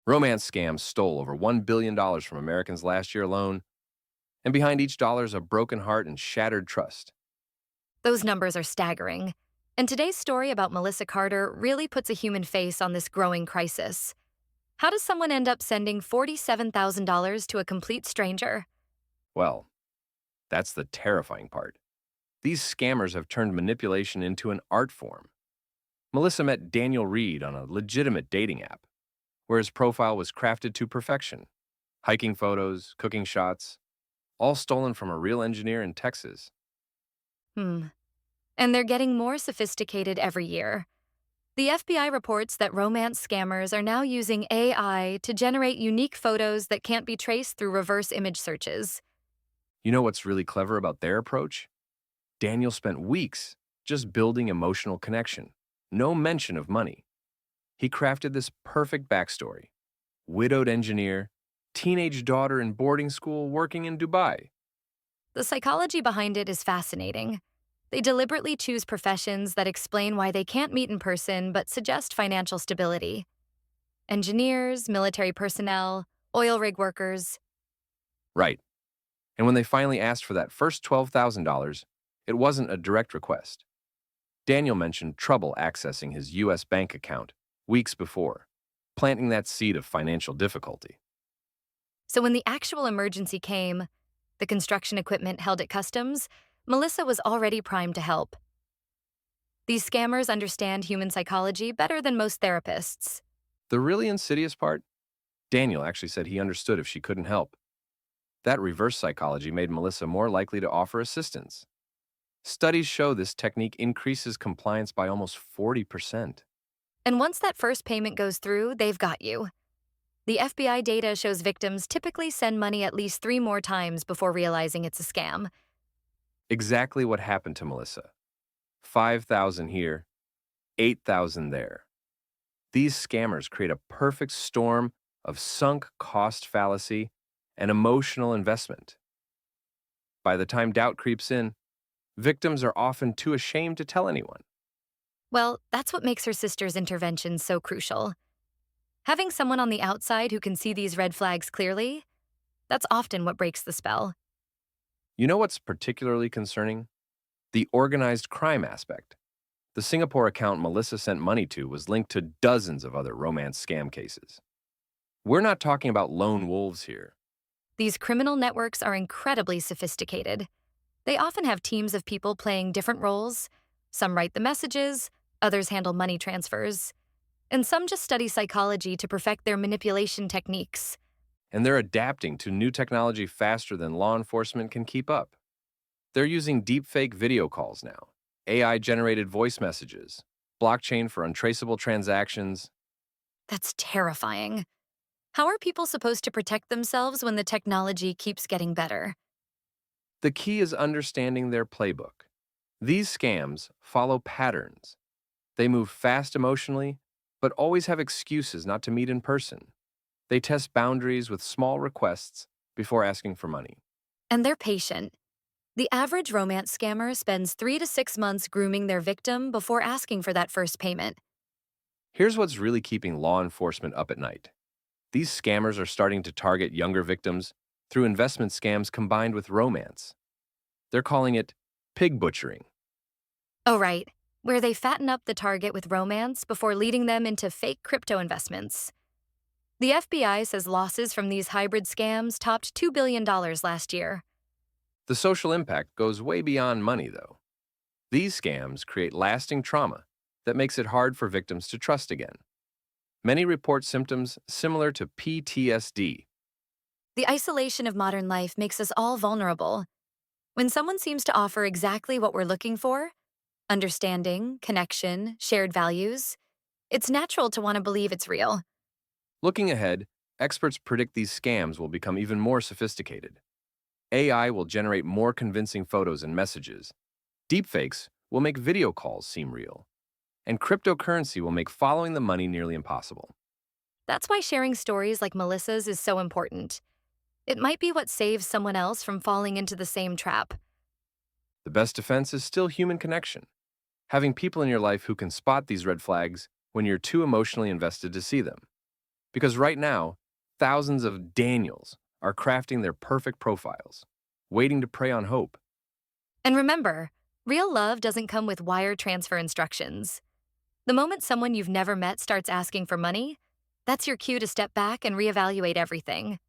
Romance scams stole over $1 billion from Americans last year alone, and behind each dollar is a broken heart and shattered trust. Those numbers are staggering. And today's story about Melissa Carter really puts a human face on this growing crisis. How does someone end up sending $47,000 to a complete stranger? Well, that's the terrifying part. These scammers have turned manipulation into an art form. Melissa met Daniel Reed on a legitimate dating app, where his profile was crafted to perfection. Hiking photos, cooking shots, all stolen from a real engineer in Texas. Hmm. And they're getting more sophisticated every year. The FBI reports that romance scammers are now using AI to generate unique photos that can't be traced through reverse image searches. You know what's really clever about their approach? Daniel spent weeks just building emotional connection. No mention of money. He crafted this perfect backstory. Widowed engineer, teenage daughter in boarding school working in Dubai. The psychology behind it is fascinating. They deliberately choose professions that explain why they can't meet in person but suggest financial stability. Engineers, military personnel, oil rig workers. Right. And when they finally asked for that first $12,000, it wasn't a direct request. Daniel mentioned trouble accessing his U.S. bank account weeks before, planting that seed of financial difficulty. So when the actual emergency came, the construction equipment held at customs, Melissa was already primed to help. These scammers understand human psychology better than most therapists. The really insidious part? Daniel actually said he understood if she couldn't help. That reverse psychology made Melissa more likely to offer assistance. Studies show this technique increases compliance by almost 40%. And once that first payment goes through, they've got you. The FBI data shows victims typically send money at least 3 more times before realizing it's a scam. Exactly what happened to Melissa. 5,000 here, 8,000 there. These scammers create a perfect storm of sunk cost fallacy and emotional investment. By the time doubt creeps in, victims are often too ashamed to tell anyone. Well, that's what makes her sister's intervention so crucial. Having someone on the outside who can see these red flags clearly, that's often what breaks the spell. You know what's particularly concerning? The organized crime aspect. The Singapore account Melissa sent money to was linked to dozens of other romance scam cases. We're not talking about lone wolves here. These criminal networks are incredibly sophisticated. They often have teams of people playing different roles. Some write the messages, others handle money transfers, and some just study psychology to perfect their manipulation techniques. And they're adapting to new technology faster than law enforcement can keep up. They're using deepfake video calls now, AI-generated voice messages, blockchain for untraceable transactions. That's terrifying. How are people supposed to protect themselves when the technology keeps getting better? The key is understanding their playbook. These scams follow patterns. They move fast emotionally, but always have excuses not to meet in person. They test boundaries with small requests before asking for money. And they're patient. The average romance scammer spends 3 to 6 months grooming their victim before asking for that first payment. Here's what's really keeping law enforcement up at night. These scammers are starting to target younger victims through investment scams combined with romance. They're calling it pig butchering. Oh, right, where they fatten up the target with romance before leading them into fake crypto investments. The FBI says losses from these hybrid scams topped $2 billion last year. The social impact goes way beyond money, though. These scams create lasting trauma that makes it hard for victims to trust again. Many report symptoms similar to PTSD. The isolation of modern life makes us all vulnerable. When someone seems to offer exactly what we're looking for, understanding, connection, shared values, it's natural to want to believe it's real. Looking ahead, experts predict these scams will become even more sophisticated. AI will generate more convincing photos and messages. Deepfakes will make video calls seem real. And cryptocurrency will make following the money nearly impossible. That's why sharing stories like Melissa's is so important. It might be what saves someone else from falling into the same trap. The best defense is still human connection. Having people in your life who can spot these red flags when you're too emotionally invested to see them. Because right now, thousands of Daniels are crafting their perfect profiles, waiting to prey on hope. And remember, real love doesn't come with wire transfer instructions. The moment someone you've never met starts asking for money, that's your cue to step back and reevaluate everything.